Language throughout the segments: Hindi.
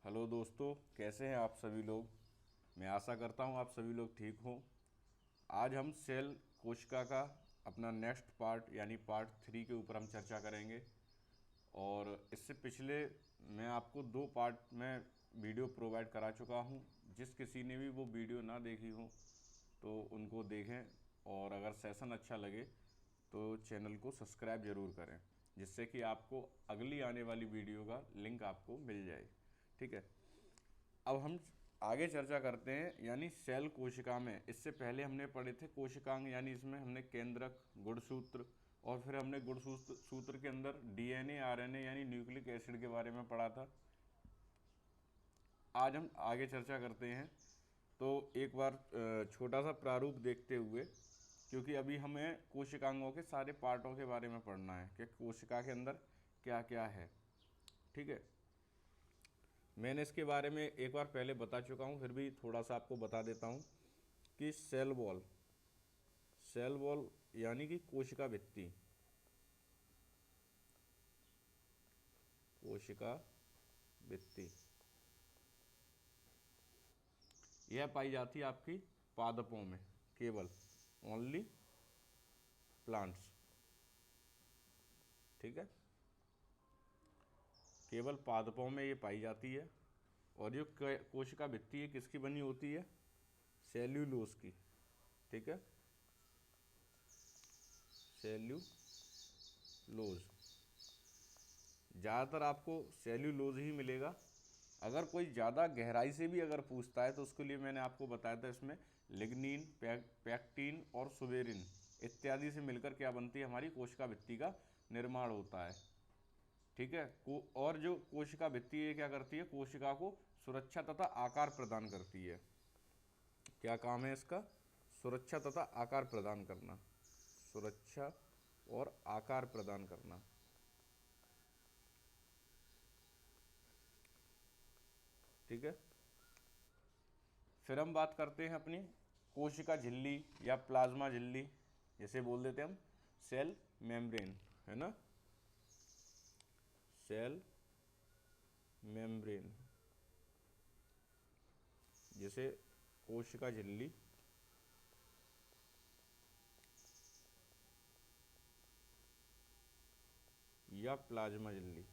हेलो दोस्तों, कैसे हैं आप सभी लोग। मैं आशा करता हूं आप सभी लोग ठीक हों। आज हम सेल कोशिका का अपना नेक्स्ट पार्ट यानी पार्ट 3 के ऊपर हम चर्चा करेंगे। और इससे पिछले मैं आपको 2 पार्ट में वीडियो प्रोवाइड करा चुका हूं। जिस किसी ने भी वो वीडियो ना देखी हो तो उनको देखें, और अगर सेशन अच्छा लगे तो चैनल को सब्सक्राइब ज़रूर करें, जिससे कि आपको अगली आने वाली वीडियो का लिंक आपको मिल जाए। ठीक है, अब हम आगे चर्चा करते हैं यानी सेल कोशिका में। इससे पहले हमने पढ़े थे कोशिकांग, यानी इसमें हमने केंद्रक, गुणसूत्र, और फिर हमने गुणसूत्र के अंदर डीएनए आरएनए यानी न्यूक्लिक एसिड के बारे में पढ़ा था। आज हम आगे चर्चा करते हैं। तो एक बार छोटा सा प्रारूप देखते हुए, क्योंकि अभी हमें कोशिकांगों के सारे पार्टों के बारे में पढ़ना है कि कोशिका के अंदर क्या क्या है। ठीक है, मैंने इसके बारे में एक बार पहले बता चुका हूँ, फिर भी थोड़ा सा आपको बता देता हूँ कि सेल वॉल यानी कि कोशिका भित्ति, कोशिका भित्ति यह पाई जाती है आपकी पादपों में, केवल ओनली प्लांट्स। ठीक है, केवल पादपों में ये पाई जाती है। और जो कोशिका भित्ति है किसकी बनी होती है? सेल्यूलोज की। ठीक है, सेल्यूलोज, ज़्यादातर आपको सेल्यूलोज ही मिलेगा। अगर कोई ज़्यादा गहराई से भी अगर पूछता है तो उसके लिए मैंने आपको बताया था, इसमें लिग्निन, पैक्टिन और सुबेरिन इत्यादि से मिलकर क्या बनती है, हमारी कोशिका भित्ति का निर्माण होता है। ठीक है, और जो कोशिका भित्ति है क्या करती है, कोशिका को सुरक्षा तथा आकार प्रदान करती है। क्या काम है इसका? सुरक्षा तथा आकार प्रदान करना, सुरक्षा और आकार प्रदान करना। ठीक है, फिर हम बात करते हैं अपनी कोशिका झिल्ली या प्लाज्मा झिल्ली, जैसे बोल देते हैं हम सेल मेम्ब्रेन, है ना, सेल मेम्ब्रेन, जैसे कोशिका झिल्ली या प्लाज्मा झिल्ली।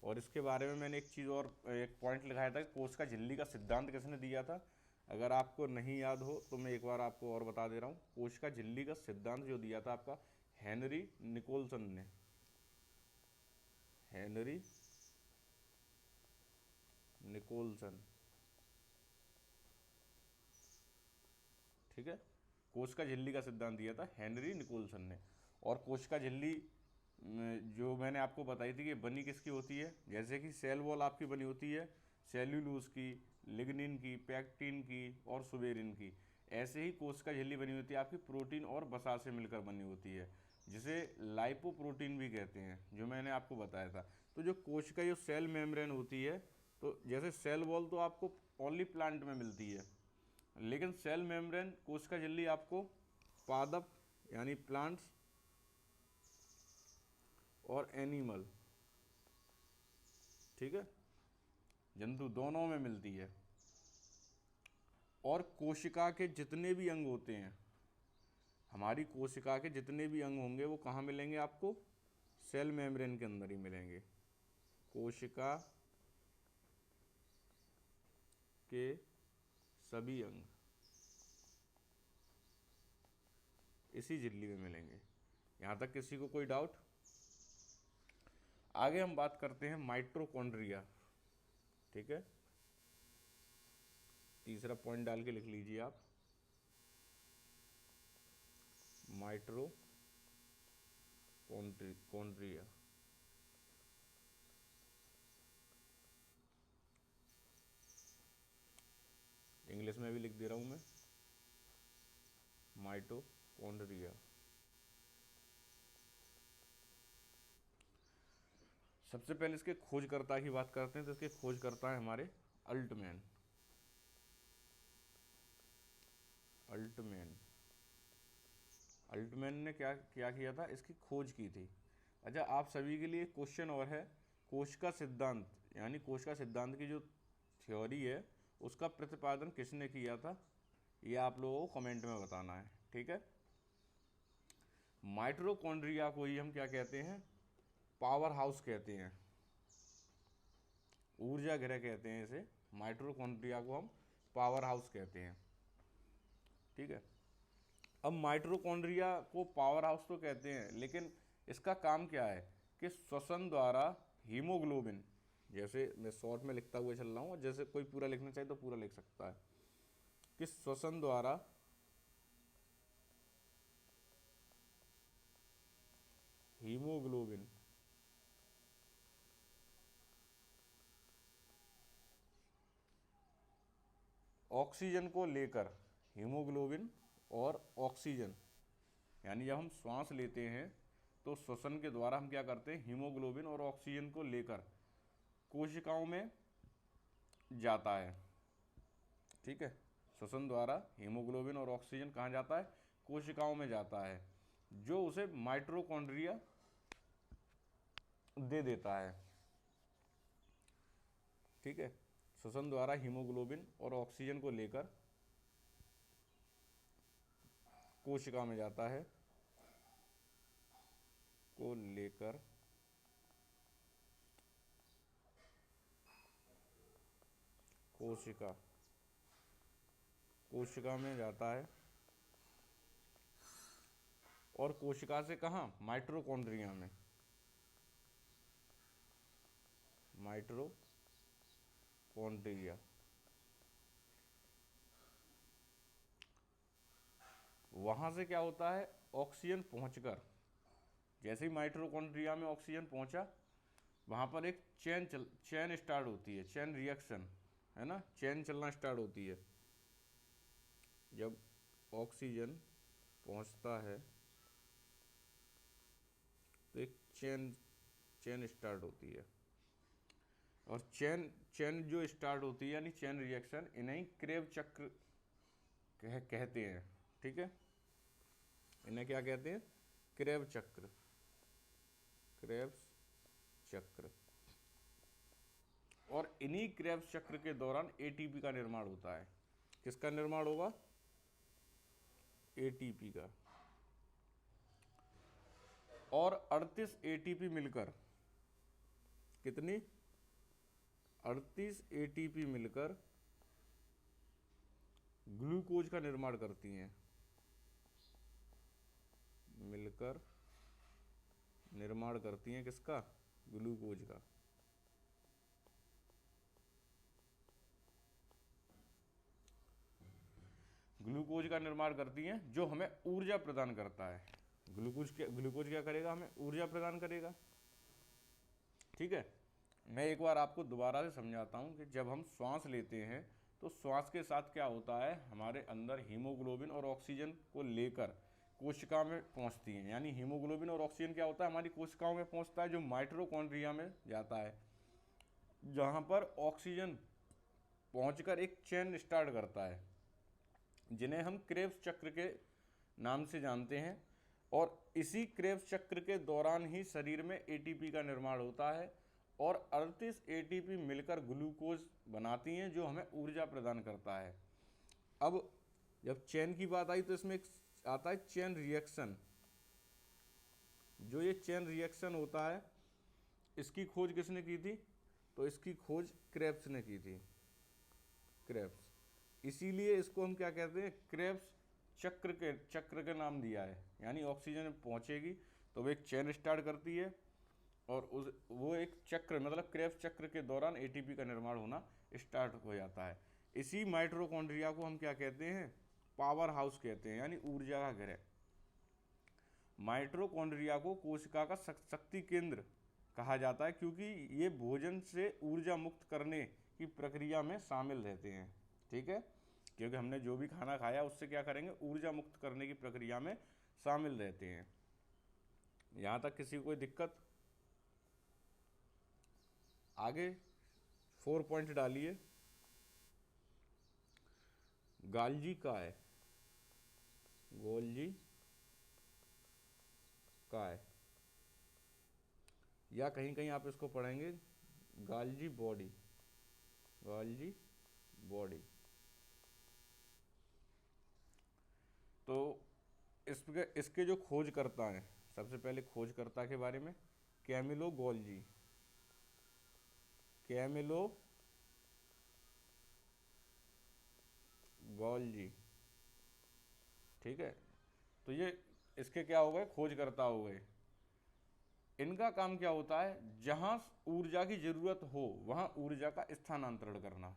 और इसके बारे में मैंने एक चीज़ और एक पॉइंट लिखाया था कि कोशिका झिल्ली का सिद्धांत किसने दिया था। अगर आपको नहीं याद हो तो मैं एक बार आपको और बता दे रहा हूँ। कोशिका झिल्ली का सिद्धांत जो दिया था आपका हेनरी निकोलसन ने, हेनरी निकोलसन। ठीक है, कोशिका झिल्ली का सिद्धांत दिया था हेनरी निकोलसन ने। और कोशिका झिल्ली जो मैंने आपको बताई थी कि बनी किसकी होती है, जैसे कि सेल वॉल आपकी बनी होती है सेल्यूलोज की, लिग्निन की, पैक्टिन की और सुबेरिन की। ऐसे ही कोशिका झिल्ली बनी होती है आपकी प्रोटीन और वसा से मिलकर बनी होती है, जिसे लाइपोप्रोटीन भी कहते हैं, जो मैंने आपको बताया था। तो जो कोशिका जो सेल मेम्ब्रेन होती है, तो जैसे सेल वॉल तो आपको ओनली प्लांट में मिलती है, लेकिन सेल मेम्ब्रेन कोशिका झिल्ली आपको पादप यानी प्लांट्स और एनिमल, ठीक है, जंतु दोनों में मिलती है। और कोशिका के जितने भी अंग होते हैं, हमारी कोशिका के जितने भी अंग होंगे वो कहाँ मिलेंगे आपको? सेल मेम्ब्रेन के अंदर ही मिलेंगे। कोशिका के सभी अंग इसी झिल्ली में मिलेंगे। यहाँ तक किसी को कोई डाउट? आगे हम बात करते हैं माइटोकॉन्ड्रिया। ठीक है, तीसरा पॉइंट डाल के लिख लीजिए आप, माइटोकॉन्ड्रिया। इंग्लिश में भी लिख दे रहा हूं मैं, माइटोकॉन्ड्रिया। सबसे पहले इसके खोजकर्ता की बात करते हैं, तो इसके खोजकर्ता है हमारे अल्टमैन। अल्टमैन अल्टमैन ने क्या क्या किया था, इसकी खोज की थी। अच्छा, आप सभी के लिए क्वेश्चन और है, कोशिका सिद्धांत यानी कोशिका सिद्धांत की जो थ्योरी है उसका प्रतिपादन किसने किया था, ये आप लोगों को कमेंट में बताना है, ठीक है। माइटोकॉन्ड्रिया को ही हम क्या कहते हैं, पावर हाउस कहते हैं, ऊर्जा गृह कहते हैं इसे। माइटोकॉन्ड्रिया को हम पावर हाउस कहते हैं, ठीक है। अब माइटोकॉन्ड्रिया को पावर हाउस तो कहते हैं, लेकिन इसका काम क्या है कि श्वसन द्वारा हीमोग्लोबिन, जैसे मैं शॉर्ट में लिखता हुआ चल रहा हूँ, जैसे कोई पूरा लिखना चाहे तो पूरा लिख सकता है, कि श्वसन द्वारा हीमोग्लोबिन ऑक्सीजन को लेकर, हीमोग्लोबिन और ऑक्सीजन, यानी जब हम श्वास लेते हैं तो श्वसन के द्वारा हम क्या करते हैं, हीमोग्लोबिन और ऑक्सीजन को लेकर कोशिकाओं में जाता है, ठीक है। श्वसन द्वारा हीमोग्लोबिन और ऑक्सीजन कहाँ जाता है, कोशिकाओं में जाता है, जो उसे माइटोकॉन्ड्रिया दे देता है, ठीक है। श्वसन द्वारा हीमोग्लोबिन और ऑक्सीजन को लेकर कोशिका में जाता है, को लेकर कोशिका में जाता है, और कोशिका से कहाँ, माइटोकॉन्ड्रिया में, माइटोकॉन्ड्रिया। वहां से क्या होता है, ऑक्सीजन पहुंचकर, जैसे ही माइटोकॉन्ड्रिया में ऑक्सीजन पहुंचा, वहां पर एक चेन स्टार्ट होती है, चेन रिएक्शन है ना, चेन चलना स्टार्ट होती है। जब ऑक्सीजन पहुंचता है तो एक चेन स्टार्ट होती है, और चेन जो स्टार्ट होती है यानी चेन रिएक्शन, इन्हें क्रेब चक्र कहते हैं, ठीक है। इन्हें क्या कहते हैं, क्रेब चक्र, क्रेब्स चक्र। और इन्हीं क्रेब्स चक्र के दौरान एटीपी का निर्माण होता है। किसका निर्माण होगा, एटीपी का। और 38 एटीपी मिलकर, कितनी, 38 एटीपी मिलकर ग्लूकोज का निर्माण करती हैं, मिलकर निर्माण करती हैं किसका, ग्लूकोज का। ग्लूकोज का निर्माण करती हैं, जो हमें ऊर्जा प्रदान करता है। ग्लूकोज क्या करेगा, हमें ऊर्जा प्रदान करेगा, ठीक है। मैं एक बार आपको दोबारा से समझाता हूँ कि जब हम श्वास लेते हैं तो श्वास के साथ क्या होता है, हमारे अंदर हीमोग्लोबिन और ऑक्सीजन को लेकर कोशिका में पहुँचती हैं, यानी हीमोग्लोबिन और ऑक्सीजन क्या होता है, हमारी कोशिकाओं में पहुँचता है, जो माइटोकॉन्ड्रिया में जाता है, जहाँ पर ऑक्सीजन पहुँचकर एक चेन स्टार्ट करता है, जिन्हें हम क्रेब्स चक्र के नाम से जानते हैं। और इसी क्रेब्स चक्र के दौरान ही शरीर में एटीपी का निर्माण होता है, और 38 एटीपी मिलकर ग्लूकोज बनाती हैं, जो हमें ऊर्जा प्रदान करता है। अब जब चेन की बात आई तो इसमें एक आता है चेन रिएक्शन। जो ये चेन रिएक्शन होता है, इसकी खोज किसने की थी, तो इसकी खोज क्रेब्स ने की थी, क्रेब्स। इसीलिए इसको हम क्या कहते हैं, क्रेब्स चक्र के नाम दिया है। यानी ऑक्सीजन पहुंचेगी तो वो एक चेन स्टार्ट करती है, और वो एक चक्र मतलब क्रेब्स चक्र के दौरान एटीपी का निर्माण होना स्टार्ट हो जाता है। इसी माइटोकॉन्ड्रिया को हम क्या कहते हैं, पावर हाउस कहते हैं, यानी ऊर्जा का गृह। माइटोकॉन्ड्रिया को कोशिका का शक्ति केंद्र कहा जाता है, क्योंकि ये भोजन से ऊर्जा मुक्त करने की प्रक्रिया में शामिल रहते हैं, ठीक है। क्योंकि हमने जो भी खाना खाया उससे क्या करेंगे, ऊर्जा मुक्त करने की प्रक्रिया में शामिल रहते हैं। यहाँ तक किसी को कोई दिक्कत, आगे 4 पॉइंट डालिए। गाल्जी का है, गोल्जी काय, या कहीं कहीं आप इसको पढ़ेंगे गाल्जी बॉडी, गाल्जी बॉडी। तो इसके इसके जो खोजकर्ता हैं, सबसे पहले खोजकर्ता के बारे में कैमिलो गोल्जी, कैमिलो गोल्जी, ठीक है। तो ये इसके क्या हो गए, खोजकर्ता हो गए। इनका काम क्या होता है, जहां ऊर्जा की जरूरत हो वहां ऊर्जा का स्थानांतरण करना।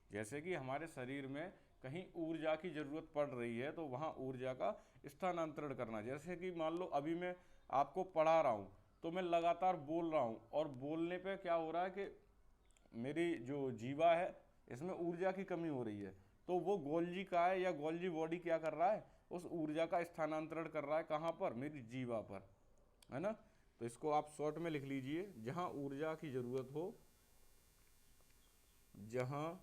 जैसे कि हमारे शरीर में कहीं ऊर्जा की जरूरत पड़ रही है तो वहां ऊर्जा का स्थानांतरण करना। जैसे कि मान लो अभी मैं आपको पढ़ा रहा हूं तो मैं लगातार बोल रहा हूं, और बोलने पे क्या हो रहा है कि मेरी जो जीवा है इसमें ऊर्जा की कमी हो रही है, तो वो गोल्जी का है या गोल्जी बॉडी क्या कर रहा है, उस ऊर्जा का स्थानांतरण कर रहा है। कहाँ पर, मेरी जीवा पर, है ना। तो इसको आप शॉर्ट में लिख लीजिए, जहां ऊर्जा की जरूरत हो, जहां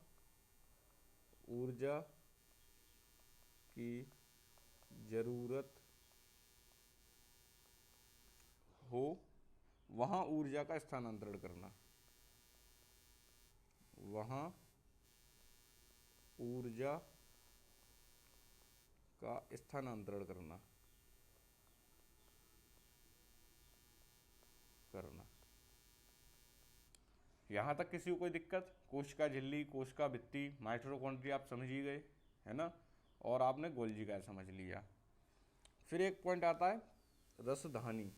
ऊर्जा की जरूरत हो वहां ऊर्जा का स्थानांतरण करना, वहां ऊर्जा का स्थानांतरण करना। यहाँ तक किसी को कोई दिक्कत? कोशिका झिल्ली, कोशिका भित्ति, माइटोकॉन्ड्रिया आप समझ ही गए, है ना। और आपने गोल्जी का समझ लिया। फिर एक पॉइंट आता है रसधानी,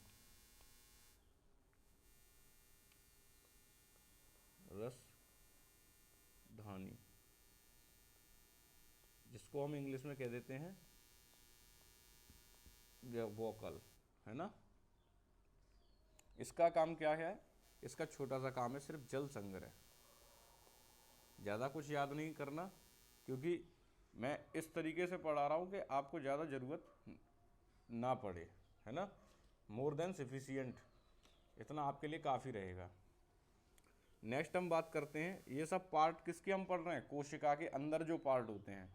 रसधानी, जिसको हम इंग्लिश में कह देते हैं वोकल, है ना। इसका काम क्या है, इसका छोटा सा काम है सिर्फ जल संग्रह। ज़्यादा कुछ याद नहीं करना, क्योंकि मैं इस तरीके से पढ़ा रहा हूँ कि आपको ज़्यादा ज़रूरत ना पड़े, है ना। मोर देन सफिशियंट, इतना आपके लिए काफ़ी रहेगा। नेक्स्ट हम बात करते हैं, ये सब पार्ट किसके हम पढ़ रहे हैं, कोशिका के अंदर जो पार्ट होते हैं।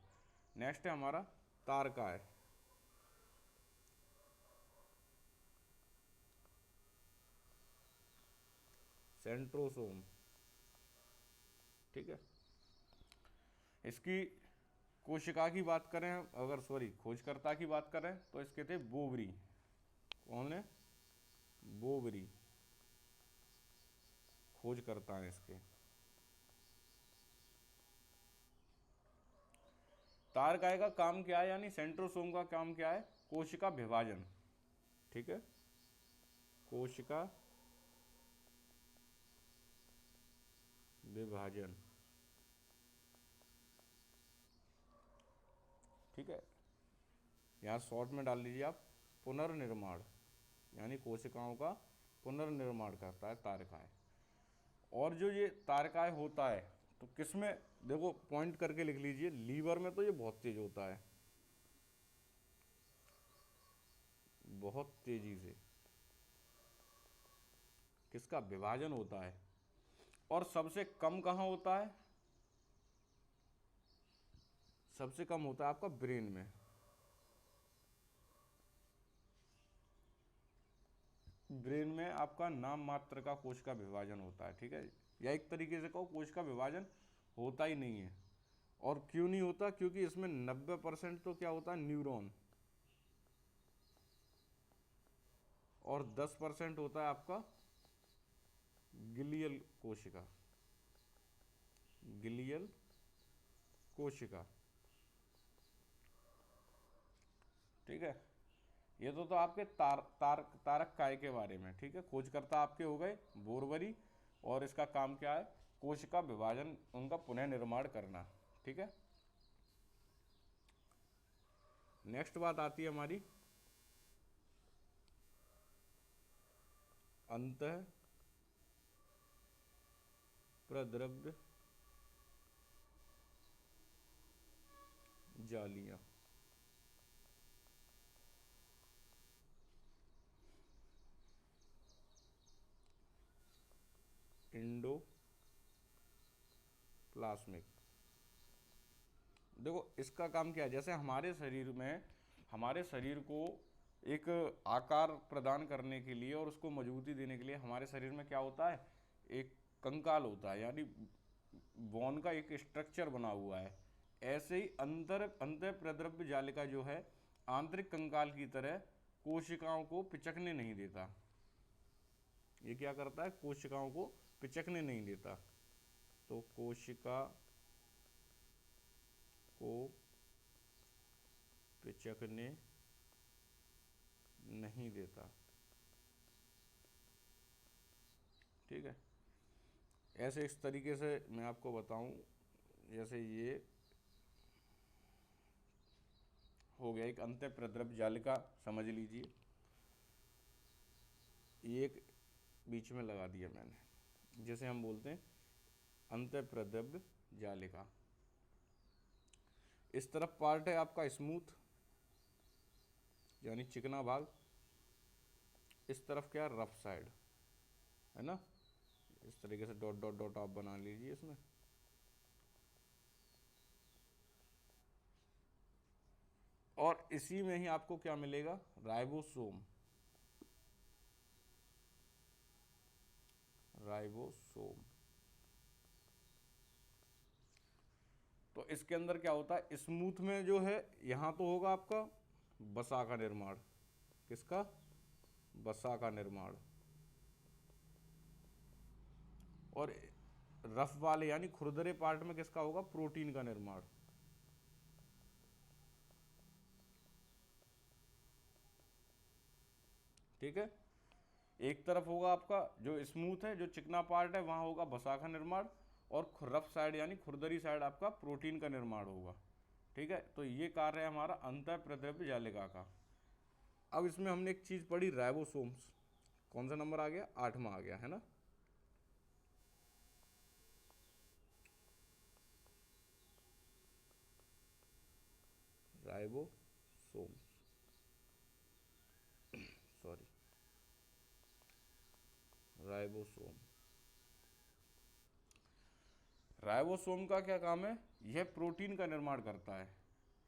नेक्स्ट है हमारा तारकाय, सेंट्रोसोम, ठीक है। इसकी कोशिका की बात करें अगर, सॉरी खोजकर्ता की बात करें तो इसके थे बोबरी। कौन है, बोबरी खोजकर्ता है इसके। तारकाय का काम क्या है, यानी सेंट्रोसोम का काम क्या है, कोशिका विभाजन, ठीक है, कोशिका विभाजन, ठीक है। यहाँ शॉर्ट में डाल लीजिए आप पुनर्निर्माण, यानी कोशिकाओं का पुनर्निर्माण करता है तारकाय। और जो ये तारकाय होता है तो किसमें, देखो पॉइंट करके लिख लीजिए, लीवर में तो ये बहुत तेज होता है, बहुत तेजी से किसका विभाजन होता है। और सबसे कम कहाँ होता है, सबसे कम होता है आपका ब्रेन में। ब्रेन में आपका नाम मात्र का कोश का विभाजन होता है, ठीक है। या एक तरीके से कहो कोश का विभाजन होता ही नहीं है। और क्यों नहीं होता, क्योंकि इसमें 90% तो क्या होता है, न्यूरॉन, और 10% होता है आपका गिलियल कोशिका, गिलियल कोशिका, ठीक है। ये तो आपके तारक काय के बारे में, ठीक है। खोजकर्ता आपके हो गए बोरबरी, और इसका काम क्या है, कोशिका विभाजन, उनका पुनः निर्माण करना, ठीक है। नेक्स्ट बात आती है हमारी अंतः प्रद्रव्य जालियां, इंडोप्लाज्मिक। देखो इसका काम क्या है, जैसे हमारे शरीर में, हमारे शरीर को एक आकार प्रदान करने के लिए और उसको मजबूती देने के लिए हमारे शरीर में क्या होता है, एक कंकाल होता है, यानी बोन का एक स्ट्रक्चर बना हुआ है। ऐसे ही अंतः प्रद्रव्य जालिका जो है आंतरिक कंकाल की तरह कोशिकाओं को पिचकने नहीं देता। ये क्या करता है, कोशिकाओं को पिचकने नहीं देता। तो कोशिका को पिचकने नहीं देता। ठीक है, ऐसे इस तरीके से मैं आपको बताऊं, जैसे ये हो गया एक अंतः प्रद्रव्य जालिका, समझ लीजिए, ये एक बीच में लगा दिया मैंने, जैसे हम बोलते हैं अंतः प्रद्रव्य जालिका। इस तरफ पार्ट है आपका स्मूथ यानी चिकना भाग, इस तरफ क्या है, रफ साइड है ना। इस तरीके से डॉट डॉट डॉट आप बना लीजिए इसमें। और इसी में ही आपको क्या मिलेगा, राइबोसोम। राइबोसोम, तो इसके अंदर क्या होता है, स्मूथ में जो है यहां तो होगा आपका वसा का निर्माण। किसका, वसा का निर्माण। और रफ वाले यानी खुरदरे पार्ट में किसका होगा, प्रोटीन का निर्माण। ठीक है, एक तरफ होगा आपका जो स्मूथ है, जो चिकना पार्ट है, वहां होगा वसा का निर्माण, और रफ साइड यानी खुरदरी साइड आपका प्रोटीन का निर्माण होगा। ठीक है, तो ये कार्य है हमारा अंतः प्रद्रव्य जालिका का। अब इसमें हमने एक चीज पढ़ी, राइबोसोम्स। कौन सा नंबर आ गया, 8वां आ गया है ना। Ribosomes, sorry, ribosome. राइबोसोम का क्या काम है, यह प्रोटीन का निर्माण करता है,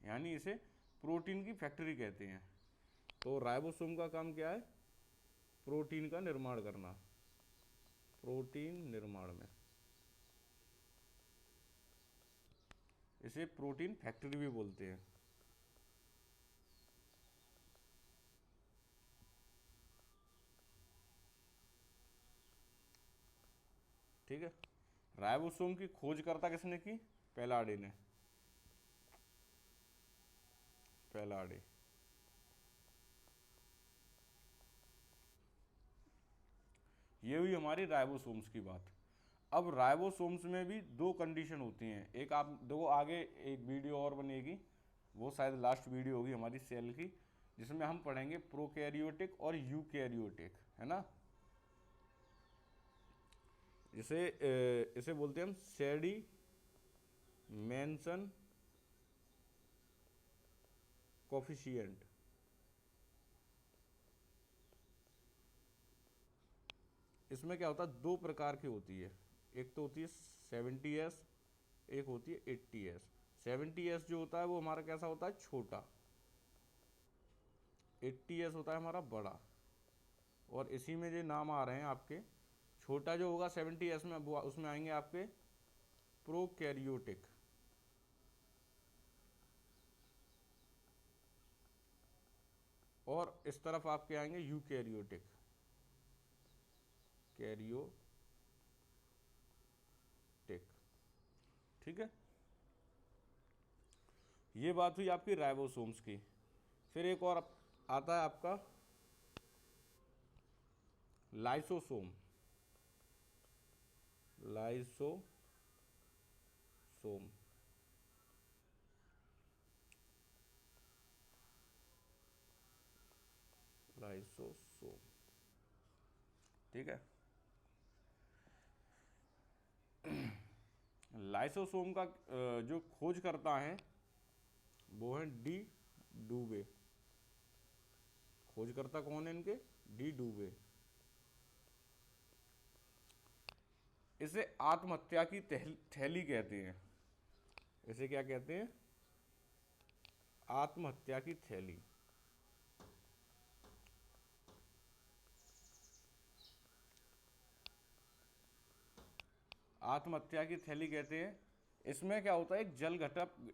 यानी इसे प्रोटीन की फैक्ट्री कहते हैं। तो राइबोसोम का काम क्या है, प्रोटीन का निर्माण करना। प्रोटीन निर्माण में इसे प्रोटीन फैक्ट्री भी बोलते हैं। ठीक है, राइबोसोम की खोजकर्ता किसने की, पेलाडे ने। पेलाडे। ये हुई हमारी राइबोसोम्स की बात। अब राइबोसोम्स में भी दो कंडीशन होती हैं। एक आप देखो आगे एक वीडियो और बनेगी, वो शायद लास्ट वीडियो होगी हमारी सेल की, जिसमें हम पढ़ेंगे प्रोकैरियोटिक और यूकैरियोटिक, है ना। इसे बोलते हैं हम सेडिमेंशन कोफिशिएंट। इसमें क्या होता है, दो प्रकार की होती है। एक तो होती है 70S, एक होती है 80S। 70S जो होता है वो हमारा कैसा होता है, छोटा। 80S होता है हमारा बड़ा। और इसी में जो नाम आ रहे हैं आपके, छोटा जो होगा 70S में, वो उसमें आएंगे आपके प्रोकैरियोटिक। और इस तरफ आपके आएंगे यूकैरियोटिक। कैरियोटिक। ठीक है, ये बात हुई आपकी राइबोसोम्स की। फिर एक और आता है आपका लाइसोसोम। Lysosome, lysosome. ठीक है, लाइसोसोम का जो खोज करता है वो है डी डूबे। खोजकर्ता कौन है इनके, डी डूबे। इसे आत्महत्या की थैली कहते हैं। इसे क्या कहते हैं, आत्महत्या की थैली। आत्महत्या की थैली कहते हैं। इसमें क्या होता है, एक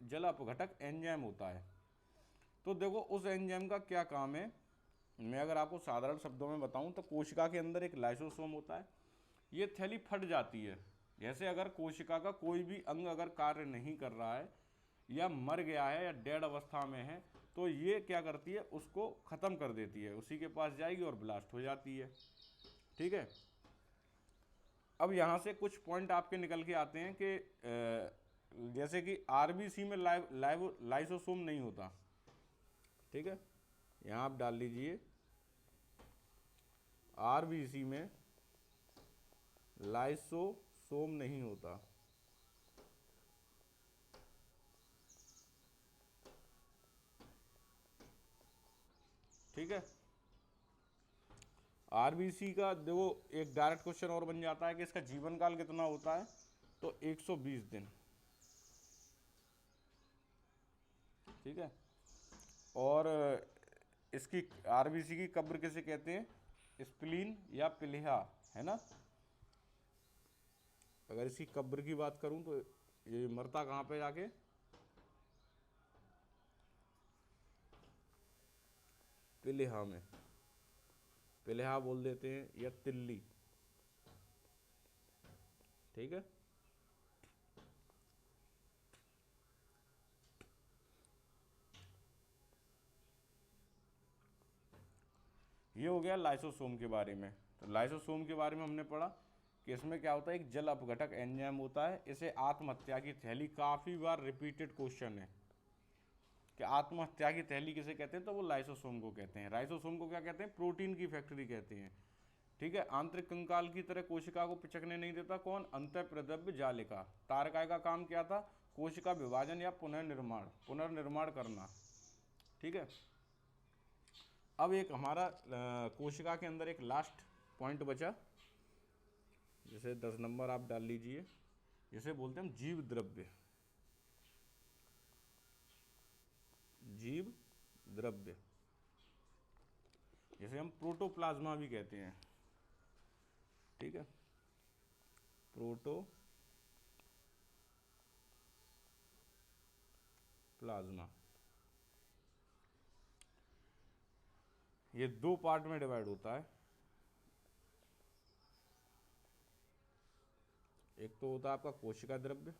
जल अपघटक एंजाइम होता है। तो देखो उस एंजाइम का क्या काम है, मैं अगर आपको साधारण शब्दों में बताऊं तो कोशिका के अंदर एक लाइसोसोम होता है, ये थैली फट जाती है। जैसे अगर कोशिका का कोई भी अंग अगर कार्य नहीं कर रहा है या मर गया है या डेड अवस्था में है, तो ये क्या करती है, उसको ख़त्म कर देती है, उसी के पास जाएगी और ब्लास्ट हो जाती है। ठीक है, अब यहाँ से कुछ पॉइंट आपके निकल के आते हैं कि जैसे कि आरबीसी में लाइसोसोम नहीं होता। ठीक है, यहाँ आप डाल लीजिए आरबीसी में लाइसोसोम नहीं होता। ठीक है, आरबीसी का देखो एक डायरेक्ट क्वेश्चन और बन जाता है कि इसका जीवन काल कितना होता है, तो 120 दिन। ठीक है, और इसकी आरबीसी की कब्र किसे कहते हैं, स्प्लीन या प्लीहा, है ना। अगर इसकी कब्र की बात करूं तो ये मरता कहाँ पे जाके, प्लीहा में, प्लीहा बोल देते हैं या तिल्ली। ठीक है, ये हो गया लाइसोसोम के बारे में। तो लाइसोसोम के बारे में हमने पढ़ा कि इसमें क्या होता है, एक जल अपघटक एंजाइम होता है। इसे आत्महत्या की थैली, काफ़ी बार रिपीटेड क्वेश्चन है कि आत्महत्या की थैली किसे कहते हैं, तो वो लाइसोसोम को कहते हैं। लाइसोसोम को क्या कहते हैं, प्रोटीन की फैक्ट्री कहते हैं। ठीक है, आंतरिक कंकाल की तरह कोशिका को पिचकने नहीं देता। कौन, अंतःप्रद्रव्य जालिका। तारकाय का काम क्या था, कोशिका विभाजन या पुनर्निर्माण करना। ठीक है, अब एक हमारा कोशिका के अंदर एक लास्ट पॉइंट बचा, जैसे 10 नंबर आप डाल लीजिए, जिसे बोलते हैं हम जीव द्रव्य। जीव द्रव्य जिसे हम प्रोटोप्लाज्मा भी कहते हैं। ठीक है, प्रोटोप्लाज्मा, ये 2 पार्ट में डिवाइड होता है। एक तो होता है आपका कोशिका द्रव्य,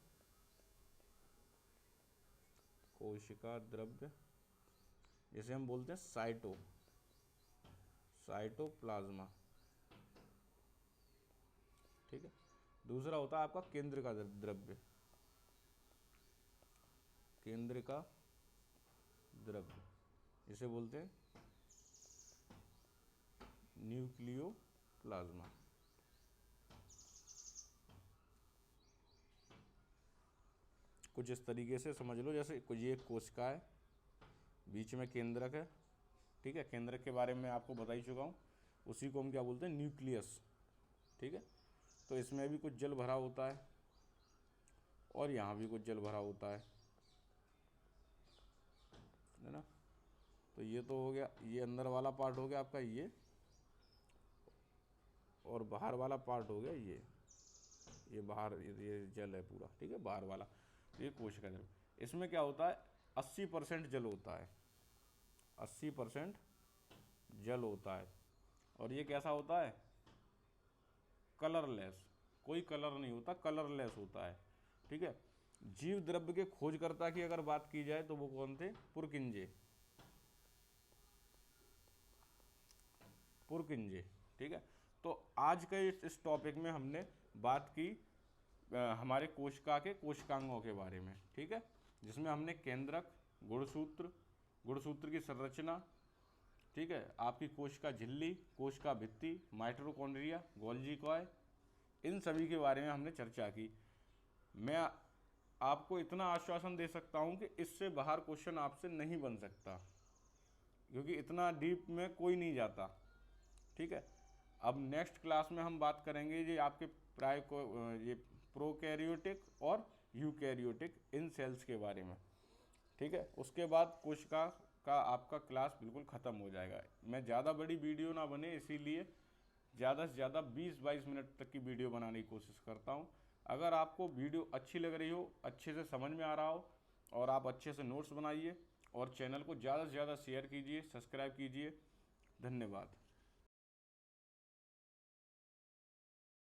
जिसे हम बोलते हैं साइटोप्लाज्मा। ठीक है, दूसरा होता है आपका केंद्रिका द्रव्य, जिसे बोलते हैं न्यूक्लियोप्लाज्मा। कुछ इस तरीके से समझ लो, जैसे कुछ ये कोशिका है, बीच में केंद्रक है। ठीक है, केंद्रक के बारे में आपको बता ही चुका हूँ, उसी को हम क्या बोलते हैं, न्यूक्लियस। ठीक है, तो इसमें भी कुछ जल भरा होता है और यहाँ भी कुछ जल भरा होता है ना। तो ये तो हो गया, ये अंदर वाला पार्ट हो गया आपका ये, और बाहर वाला पार्ट हो गया ये बाहर, ये जल है पूरा। ठीक है, बाहर वाला ये कोशिका जल। इसमें क्या होता है, 80% जल होता है, 80% जल होता है। और ये कैसा होता है, कलरलेस, कोई कलर नहीं होता, कलरलेस होता है। ठीक है, जीव द्रव्य के खोजकर्ता की अगर बात की जाए तो वो कौन थे, पुरकिंजे। ठीक है, तो आज के इस टॉपिक में हमने बात की हमारे कोशिका के कोशिकांगों के बारे में। ठीक है, जिसमें हमने केंद्रक, गुणसूत्र की संरचना, ठीक है, आपकी कोशिका झिल्ली, कोशिका भित्ति, माइटोकॉन्ड्रिया, गोल्जी कॉय, इन सभी के बारे में हमने चर्चा की। मैं आपको इतना आश्वासन दे सकता हूं कि इससे बाहर क्वेश्चन आपसे नहीं बन सकता, क्योंकि इतना डीप में कोई नहीं जाता। ठीक है, अब नेक्स्ट क्लास में हम बात करेंगे ये आपके ये प्रोकैरियोटिक और यूकैरियोटिक इन सेल्स के बारे में। ठीक है, उसके बाद कोशिका का आपका क्लास बिल्कुल ख़त्म हो जाएगा। मैं ज़्यादा बड़ी वीडियो ना बने, इसीलिए ज़्यादा से ज़्यादा 20-22 मिनट तक की वीडियो बनाने की कोशिश करता हूँ, अगर आपको वीडियो अच्छी लग रही हो, अच्छे से समझ में आ रहा हो और आप अच्छे से नोट्स बनाइए और चैनल को ज़्यादा से ज़्यादा शेयर कीजिए, सब्सक्राइब कीजिए। धन्यवाद।